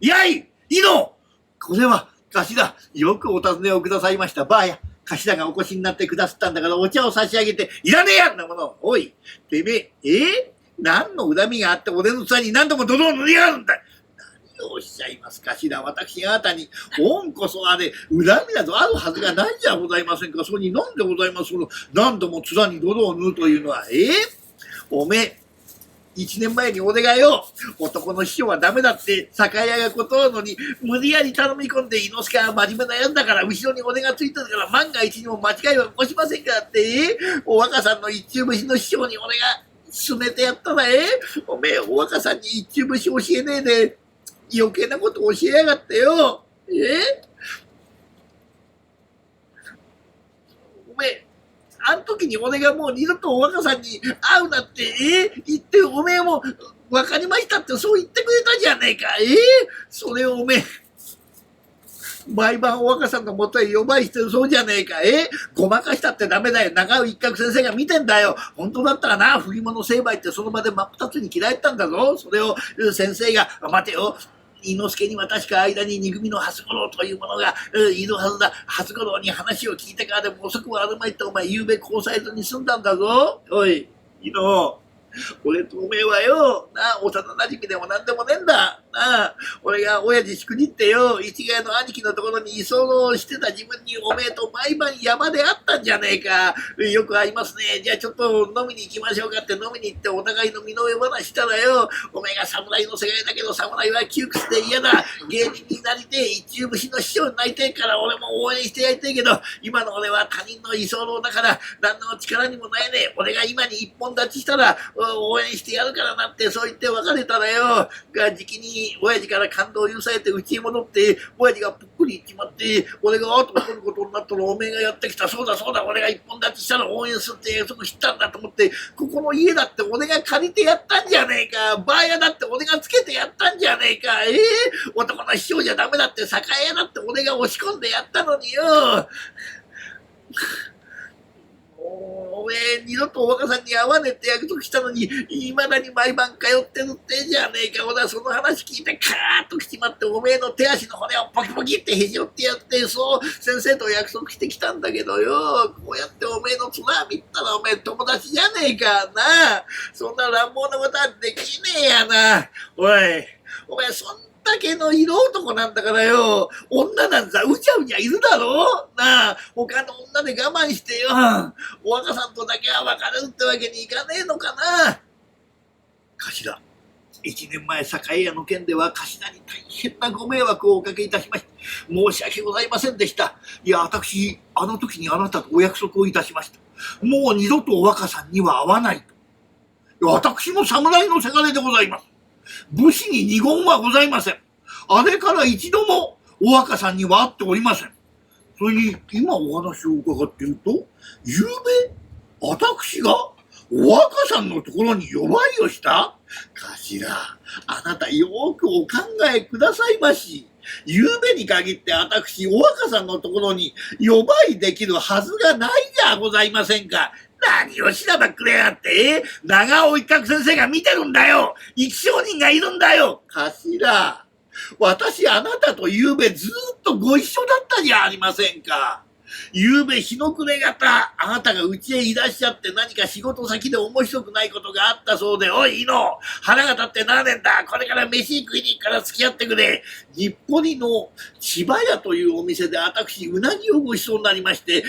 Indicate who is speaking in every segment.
Speaker 1: やい、いの、これは、頭、よくお尋ねをくださいました。ばあや、頭がお越しになってくださったんだから、お茶を差し上げて、いらねえやんなもの。おい、てめえ、何の恨みがあって俺の器に何度も泥を塗りやがるんだ。何をおっしゃいますかしら。私あなたに、恩こそあれ、恨みなどあるはずがないじゃございませんか。それに何でございます。その、何度も面に泥を塗るというのは、おめえ、一年前に俺がよ、男の師匠はダメだって酒屋が断るのに、無理やり頼み込んで、猪之助は真面目なやつだから、後ろに俺がついてるから、万が一にも間違いは起こしませんからって、お若さんの一中節の師匠に俺が勧めてやったら、おめえ、お若さんに一中節教えねえで、余計なこと教えやがってよ。おめえ、あの時に俺がもう二度とお若さんに会うなって、言って、おめえも、分かりましたってそう言ってくれたじゃねえか。それをおめえ、毎晩お若さんのもとへ呼ばいしてるそうじゃねえか。ごまかしたってダメだよ。長尾一角先生が見てんだよ。本当だったらな、振り物成敗ってその場で真っ二つに切られたんだぞ。それを先生が、待てよ。猪之助には確か間に二組の初五郎というものがいるはずだ。初五郎に話を聞いてからでも遅くはあるまいってお前夕べ交際所に住んだんだぞ。おい、猪之。俺とおめえはよ、なあ、幼馴染でもなんでもねえんだ。なあ、俺が親父しくじってよ、市ヶ谷の兄貴のところに居候してた自分におめえと毎晩山で会ったんじゃねえか。よく会いますね。じゃあちょっと飲みに行きましょうかって飲みに行ってお互いの身の上話したらよ、おめえが侍の世界だけど侍は窮屈で嫌だ。芸人になりてえ、一中節の師匠になりてえから俺も応援してやりてえけど、今の俺は他人の居候だから何の力にもないねえ。俺が今に一本立ちしたら応援してやるからなってそう言って別れたらよ、がじきに親父から感動を許されて家に戻って、親父がぷっくり行っちまって、俺が後を取ることになったらおめえがやってきた。そうだそうだ、俺が一本立ちしたら応援するって約束したんだと思って、ここの家だって俺が借りてやったんじゃねえか。バー屋だって俺がつけてやったんじゃねえか。男の師匠じゃダメだって酒屋だって俺が押し込んでやったのによ。おめえ二度とお若さんに会わねえって約束したのに、いまだに毎晩通ってるってじゃねえか。俺はその話聞いてカーッときちまって、おめえの手足の骨をポキポキってへじ折ってやって、そう先生と約束してきたんだけどよ、こうやっておめえの面見たらおめえ友達じゃねえかな。そんな乱暴なことはできねえやな。おい、お前そんだけの色男なんだからよ、女なんざうちゃうちゃいるだろうなあ。他の女で我慢してよ、お若さんとだけは別れるってわけにいかねえのかな。頭、一年前酒屋の件では頭に大変なご迷惑をおかけいたしまして申し訳ございませんでした。いや、私あの時にあなたとお約束をいたしました。もう二度とお若さんには会わないと。私も侍のせがれでございます。武士に二言はございません。あれから一度もお若さんには会っておりません。それに今お話を伺っていると、ゆうべ私がお若さんのところに呼ばいをした。頭、あなたよくお考えくださいまし。ゆうべに限って私お若さんのところに呼ばいできるはずがないじゃございませんか。何をしらばっくれやがって、長尾一角先生が見てるんだよ。生き証人がいるんだよ。頭、私あなたとゆうべずっとご一緒だったじゃありませんか。ゆうべ日の暮れ方、あなたが家へいらっしゃって何か仕事先で面白くないことがあったそうで、おい、猪腹が立ってなれんだ。これから飯食いに行くから付き合ってくれ。日暮里の千葉屋というお店で私、うなぎをごちそうになりまして、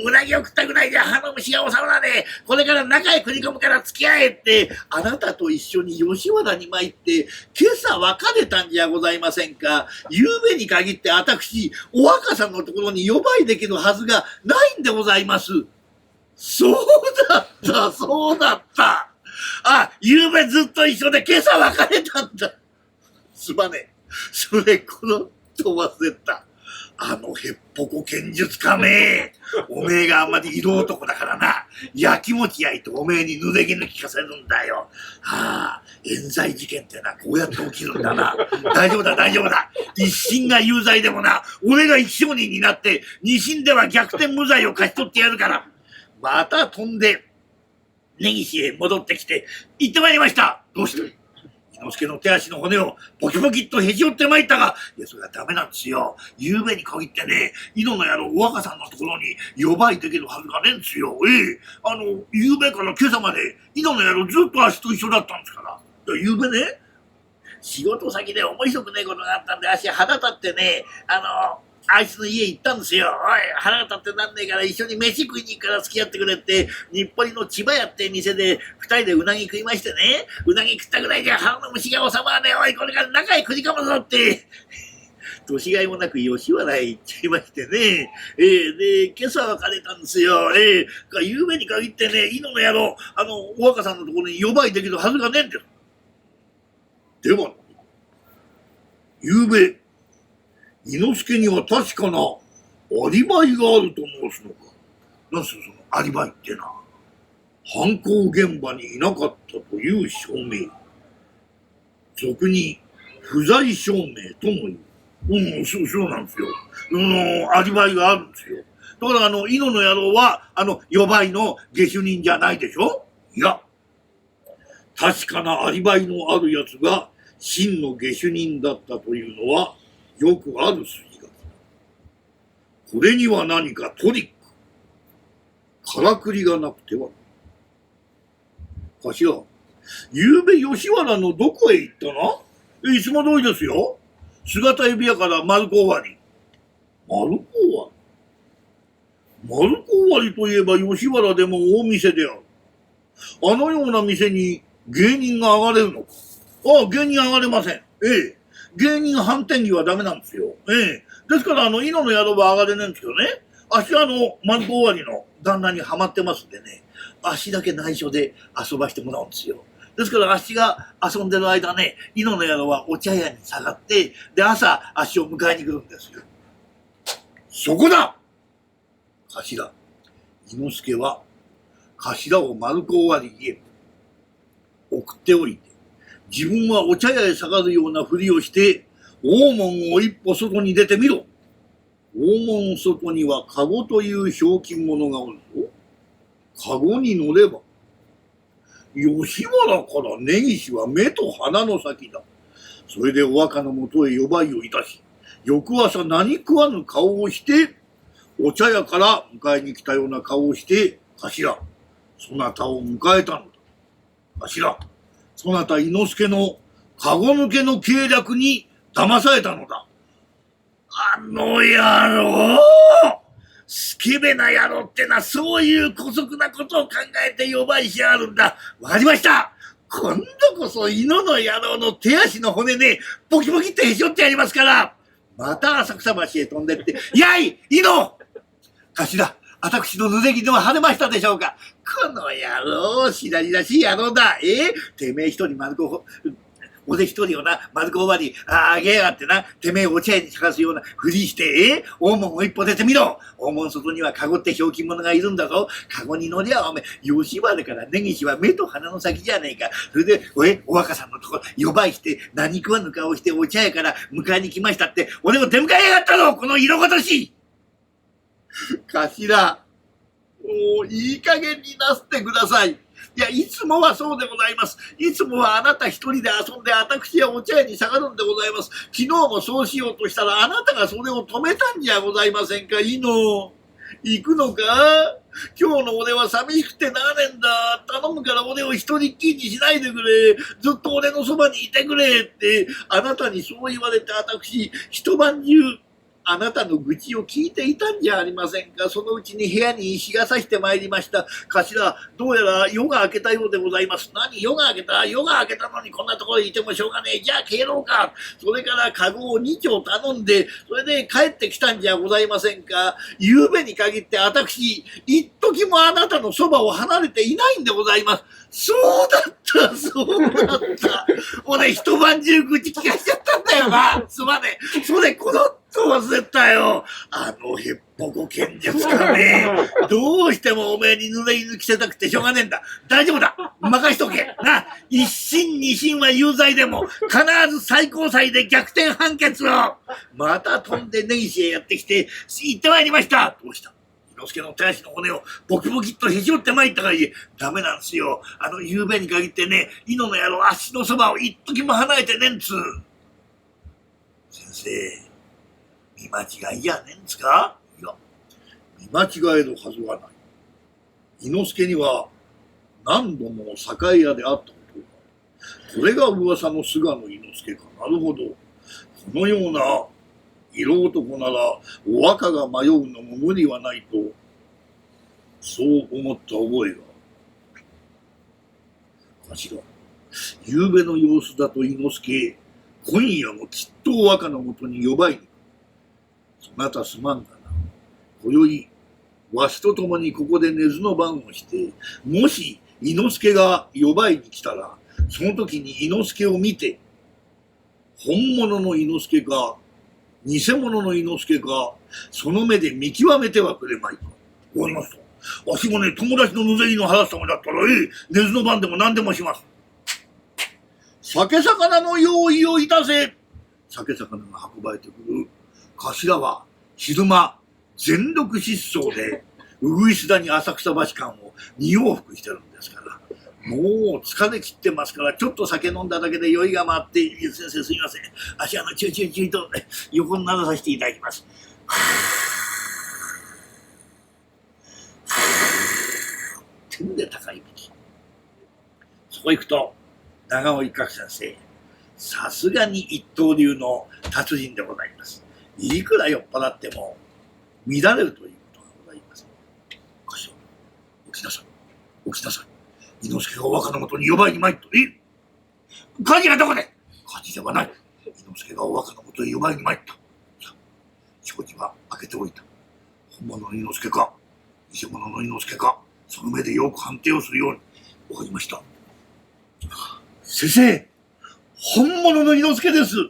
Speaker 1: うなぎを食ったぐらいじゃ歯の虫が収まらねえ。これから中へ繰り込むから付き合えって、あなたと一緒に吉原に参って、今朝別れたんじゃございませんか。ゆうべに限って私、お若さんのところに呼ばいできるはずがないんでございます。そうだった、そうだった。あ、ゆうべずっと一緒で今朝別れたんだ。すまねえ。それこのと忘れた。あのへっぽこ剣術家め。おめえがあんまり色男だからな。やきもち焼いておめえに濡れ衣聞かせるんだよ。はあ、冤罪事件ってな、こうやって起きるんだな。大丈夫だ、大丈夫だ。一審が有罪でもな、俺が一証人になって、二審では逆転無罪を勝ち取ってやるから。また飛んで、根岸へ戻ってきて、行ってまいりました。どうした？伊之助の手足の骨をポキポキっとへし折ってまいったが、いや、それはダメなんですよ。夕べに限ってね、井戸の野郎、お若さんのところに呼ばいできるはずがねえんですよ。夕べから今朝まで井戸の野郎ずっと足と一緒だったんですから。夕べね、仕事先で面白くねえことがあったんで、足腹立ってね、あいつの家行ったんですよ。おい、腹が立ってなんねえから一緒に飯食いに行くから付き合ってくれって、日暮里の千葉屋って店で二人でうなぎ食いましてね、うなぎ食ったぐらいじゃ腹の虫が収まらねえ。おい、これから中へくじかむぞって、年がいもなく吉原へ行っちゃいましてね。で、今朝別れたんですよ。夕べに限ってね、井戸の野郎、お若さんのところに呼ばいできるはずがねえんです。では、夕べ、伊之助には確かなアリバイがあると申すのか。なんすよ、そのアリバイってな。犯行現場にいなかったという証明。俗に不在証明とも言う。そうなんですよ。アリバイがあるんですよ。だから井戸の野郎は、予売の下手人じゃないでしょ。いや、確かなアリバイのあるやつが真の下手人だったというのはよくある筋書きだ。これには何かトリック、からくりがなくては。頭、ゆうべ吉原のどこへ行ったな？いつも通りですよ。姿指屋から丸子終わり。丸子終わり？丸子終わりといえば吉原でも大店である。あのような店に芸人が上がれるのか？芸人上がれません。芸人反転着はダメなんですよ。ですから、井戸の宿は上がれないんですけどね。足丸子終わりの旦那にはまってますんでね。足だけ内緒で遊ばしてもらうんですよ。ですから、足が遊んでる間ね、井戸の宿はお茶屋に下がって、で、朝、足を迎えに来るんですよ。そこだ！頭、伊之助は、頭を丸子終わりへ送っておいて、自分はお茶屋へ下がるようなふりをして、大門を一歩外に出てみろ。大門外には籠というひょうきん者がおるぞ。籠に乗れば、吉原から根岸は目と鼻の先だ。それでお若のもとへ呼ばいをいたし、翌朝何食わぬ顔をして、お茶屋から迎えに来たような顔をして、頭、そなたを迎えたのだ。頭、そなた伊之助の籠抜けの計略に騙されたのだ。野郎！スケベな野郎ってな、そういう姑息なことを考えて呼ばいしあるんだ。わかりました。今度こそ犬の野郎の手足の骨でポキポキってへし折ってやりますから。また浅草橋へ飛んでって、やい犬！頭、私の濡れ衣は晴れましたでしょうか。この野郎、白々しい野郎だ。てめえ一人丸子、俺一人をな、丸子終わり、あげやがってな、てめえお茶屋に探すようなふりして、大門を一歩出てみろ。大門外にはカゴってひょうきん者がいるんだぞ。カゴに乗りゃおめえ、吉原から根岸は目と鼻の先じゃねえか。それで、お若さんのとこ呼ばいして、何食わぬ顔してお茶屋から迎えに来ましたって、俺を出迎えやがったぞ、この色ごとし。頭、もういい加減になすってください。いや、いつもはそうでございます。いつもはあなた一人で遊んで、私はお茶屋に下がるんでございます。昨日もそうしようとしたら、あなたがそれを止めたんじゃございませんか。いいの。行くのか？今日の俺は寂しくてなれんだ。頼むから俺を一人っきりにしないでくれ。ずっと俺のそばにいてくれって、あなたにそう言われて私、一晩中、あなたの愚痴を聞いていたんじゃありませんか。そのうちに部屋に石が差してまいりました。頭、どうやら夜が明けたようでございます。何、夜が明けた？夜が明けたのにこんなところにいてもしょうがねえ。じゃあ帰ろうか。それからカゴを2丁頼んで、それで帰ってきたんじゃございませんか。夕べに限って私、一時もあなたのそばを離れていないんでございます。そうだった、そうだった。俺一晩中愚痴聞かしちゃったんだよな。すまねえ。それこの忘れたよ。へっぽこ剣術かね。どうしてもおめえに濡れ衣着せたくてしょうがねえんだ。大丈夫だ。任しとけ。な、一審二審は有罪でも、必ず最高裁で逆転判決を。また飛んで根岸へやってきて、行ってまいりました。どうした？之助の手足の骨をボキボキっとへし折ってまいったがいえ、ダメなんすよ。夕べに限ってね、猪の野郎足のそばを一時も離れてねんつ。先生、見間違いやねんつか？いや、見間違えるはずはない。猪之助には何度も酒屋であったことがある。それが噂の菅野猪之助か。なるほど。このような色男ならお若が迷うのも無理はないと、そう思った覚えが。頭、夕べの様子だと猪之助、今夜もきっとお若のもとに呼ばいに来る。そなたすまんがな。今宵、わしと共にここで寝ずの番をして、もし猪之助が呼ばいに来たら、その時に猪之助を見て、本物の猪之助か、偽物の猪之助か、その目で見極めてはくれまいか。わかりました。わしもね、友達のぬぜぎの話すためだったら、寝ずの番でも何でもします。酒魚の用意をいたせ。酒魚が運ばれてくる。頭は昼間全力疾走でうぐいす谷浅草橋間を2往復してるんですから、もう疲れ切ってますから、ちょっと酒飲んだだけで酔いが回って、先生すみません、足チューチューチューと横にならさせていただきます。てんで高い口。そこ行くと長尾一角先生、さすがに一刀流の達人でございます。いくら酔っ払っても乱れるということがございます。頭、起きなさい、起きなさい。猪之助がお若のもとに呼ばいに参っと。火事はどこで？火事ではない。猪之助がお若のもとへ呼ばいに参った。障子は開けておいた。本物の猪之助か、偽物の猪之助か、その目でよく判定をするように。わかりました。先生、本物の猪之助です。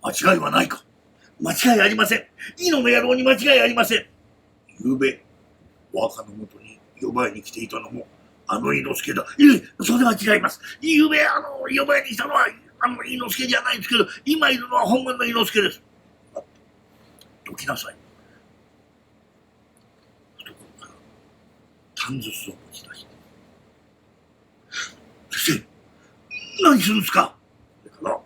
Speaker 1: 間違いはないか？間違いありません。猪の野郎に間違いありません。ゆうべ、お若のもとに呼ばいに来ていたのも、猪之助だ。それは違います。ゆうべ、呼ばいに来たのは、猪之助じゃないんですけど、今いるのは本物の猪之助です。どきなさい。懐から短筒を持ち出して。先生、何するんですか？それから、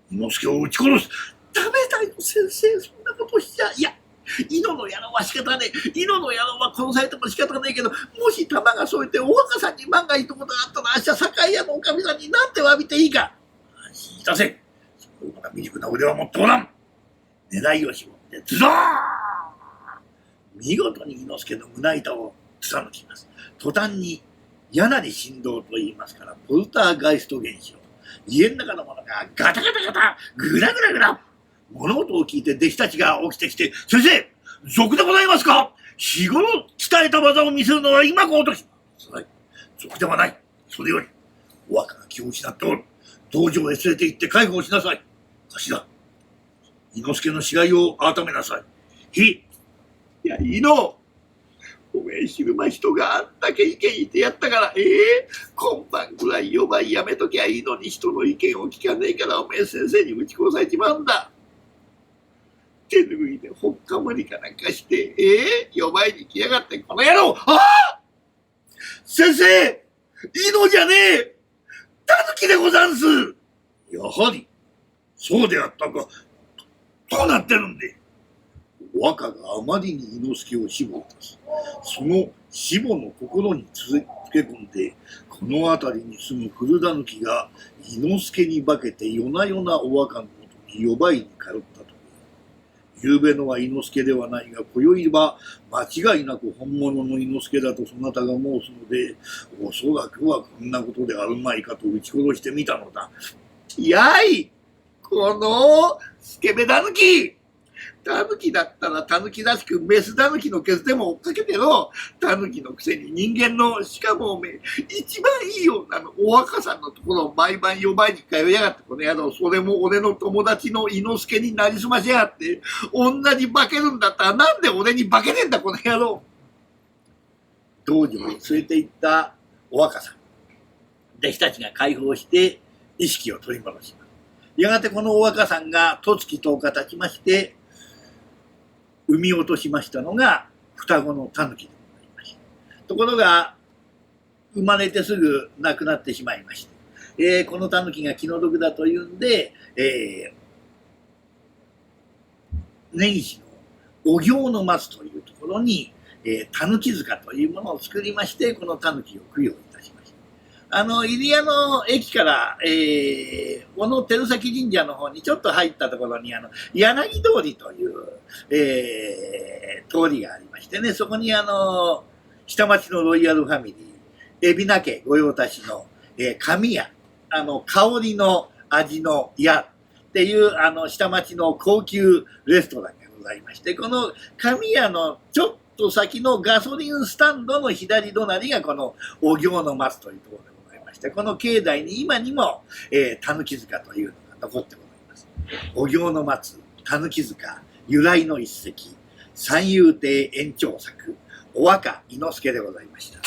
Speaker 1: 猪之助を撃ち殺す。ダメだよ、先生、そんなことしちゃ。いや、猪の野郎は仕方ねえ。猪の野郎は殺されても仕方ねえけど、もし弾が添えてお若さんに万が一のことがあったら、明日酒屋のおかみさんに何て詫びていいか。安心いたせ。そのような未熟な腕は持っておらん。狙いを絞ってズドーン。見事に猪之助の胸板を貫きます。途端に柳振動と言いますから、ポルターガイスト現象。家の中のものがガタガタガタ、グラグラグラ。物音を聞いて弟子たちが起きてきて、先生、賊でございますか？日頃鍛えた技を見せるのは今この時。賊ではない。それより、お若が気を失っておる。道場へ連れて行って介護をしなさい。頭、猪之助の死骸を改めなさい。いや、猪之、おめえ昼間人があんだけ意見言ってやったから、今晩ぐらい呼ばいやめときゃいいのに人の意見を聞かねえから、おめえ先生に撃ち殺されちまうんだ。手拭いでほっかむりかなんかして、呼ばいに来やがって、この野郎。先生、猪じゃねえ、狸でござんす。やはりそうであったか。どうなってるんで？お若があまりに猪之助を死母いたす。その死母の心につけ込んで、この辺りに住む古狸が猪之助に化けて夜な夜なお若のもとに呼ばいに通ったと。ゆうべのは猪之助ではないが、今宵は間違いなく本物の猪之助だとそなたが申すので、おそらくはこんなことであるまいかと撃ち殺してみたのだ。やい、このスケベ狸。狸だったら狸らしくメス狸のケツでも追っかけてろ。狸のくせに人間の、しかもおめえ一番いい女のお若さんのところを毎晩呼ばいに通いやがって、この野郎。それも俺の友達の猪之助になりすましやがって。同じ化けるんだったらなんで俺に化けねえんだこの野郎。道場に連れて行ったお若さん、弟子たちが解放して意識を取り戻します。やがてこのお若さんが十月10日経ちまして産み落としましたのが双子のタヌキでございました。ところが、生まれてすぐ亡くなってしまいまして、このタヌキが気の毒だというんで、根岸のお行の松というところに、タヌキ塚というものを作りまして、このタヌキを供養いたしました。入谷の駅から、この照崎神社の方にちょっと入ったところに、柳通りという、通りがありましてね、そこに下町のロイヤルファミリー、海老名家御用達の、神屋、香りの味の屋っていう、下町の高級レストランがございまして、この神屋のちょっと先のガソリンスタンドの左隣がこのお行の松というところでございまして、この境内に今にも、たぬき塚というのが残ってございます。お行の松、たぬき塚、由来の一石、三遊亭延長作、お若伊之助でございました。